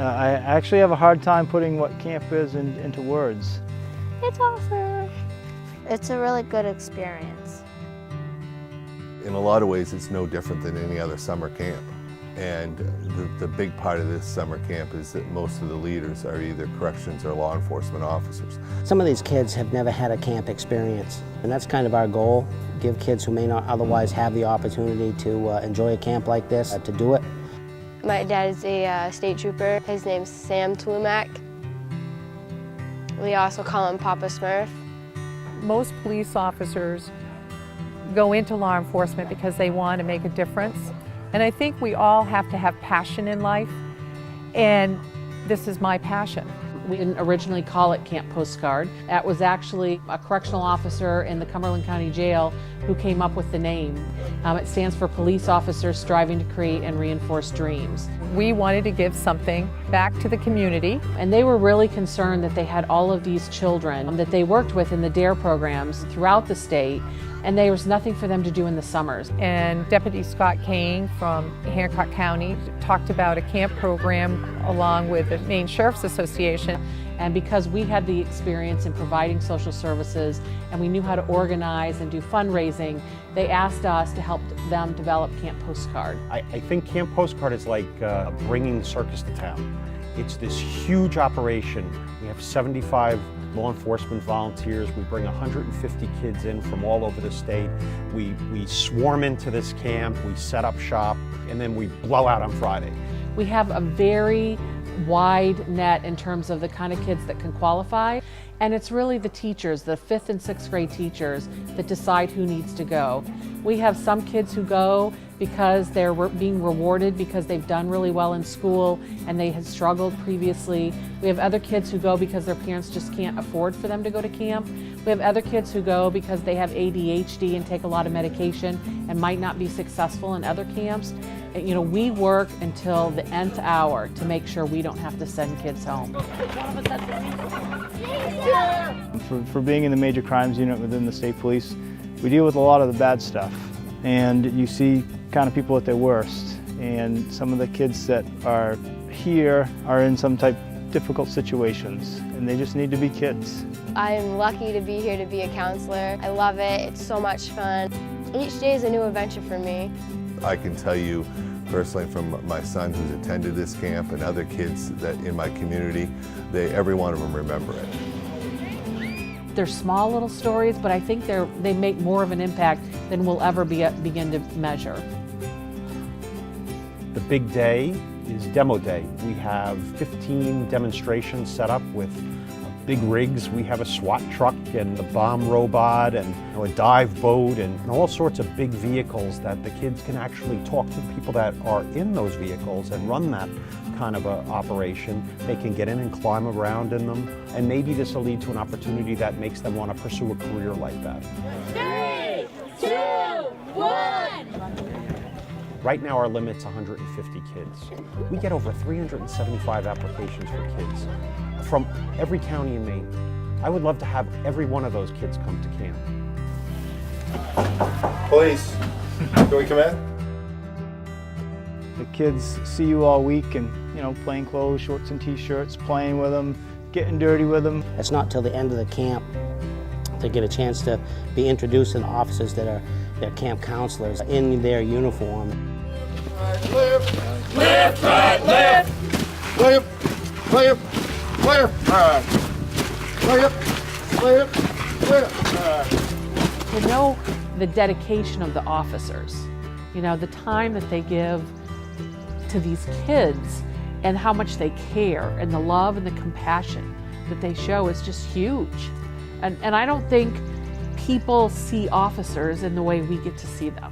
I actually have a hard time putting what camp is into words. It's awesome. It's a really good experience. In a lot of ways, it's no different than any other summer camp. And the big part of this summer camp is that most of the leaders are either corrections or law enforcement officers. Some of these kids have never had a camp experience, and that's kind of our goal. Give kids who may not otherwise have the opportunity to enjoy a camp like this, to do it. My dad is a state trooper. His name's Sam Tlumac. We also call him Papa Smurf. Most police officers go into law enforcement because they want to make a difference. And I think we all have to have passion in life, and this is my passion. We didn't originally call it Camp POSTCARD. That was actually a correctional officer in the Cumberland County Jail who came up with the name. It stands for Police Officers Striving to Create and Reinforce Dreams. We wanted to give something back to the community. And they were really concerned that they had all of these children that they worked with in the DARE programs throughout the state, and there was nothing for them to do in the summers. And Deputy Scott Kane from Hancock County talked about a camp program along with the Maine Sheriff's Association. And because we had the experience in providing social services and we knew how to organize and do fundraising, they asked us to help them develop Camp POSTCARD. I think Camp POSTCARD is like bringing the circus to town. It's this huge operation. We have 75 law enforcement volunteers. We bring 150 kids in from all over the state. We swarm into this camp, we set up shop, and then we blow out on Friday. We have a very wide net in terms of the kind of kids that can qualify, and it's really the teachers, the 5th and 6th grade teachers, that decide who needs to go. We have some kids who go because they're being rewarded because they've done really well in school and they had struggled previously. We have other kids who go because their parents just can't afford for them to go to camp. We have other kids who go because they have ADHD and take a lot of medication and might not be successful in other camps. You know, we work until the nth hour to make sure we don't have to send kids home. For being in the major crimes unit within the state police, we deal with a lot of the bad stuff. And you see kind of people at their worst. And some of the kids that are here are in some type of difficult situations, and they just need to be kids. I'm lucky to be here to be a counselor. I love it. It's so much fun. Each day is a new adventure for me. I can tell you personally from my son who's attended this camp and other kids that in my community, every one of them remember it. They're small little stories, but I think they make more of an impact than we'll ever begin to measure. The big day is demo day. We have 15 demonstrations set up with big rigs. We have a SWAT truck and a bomb robot and a dive boat and all sorts of big vehicles that the kids can actually talk to the people that are in those vehicles and run that kind of a operation. They can get in and climb around in them, and maybe this will lead to an opportunity that makes them want to pursue a career like that. 3, 2, 1. Right now our limit's 150 kids. We get over 375 applications for kids from every county in Maine. I would love to have every one of those kids come to camp. Police, can we come in? The kids see you all week and, you know, plain clothes, shorts and t-shirts, playing with them, getting dirty with them. It's not till the end of the camp they get a chance to be introduced to the officers that are their camp counselors in their uniform. Lift, right, lift. Lift, lift, lift. To know the dedication of the officers, you know, the time that they give to these kids and how much they care and the love and the compassion that they show is just huge. And I don't think people see officers in the way we get to see them.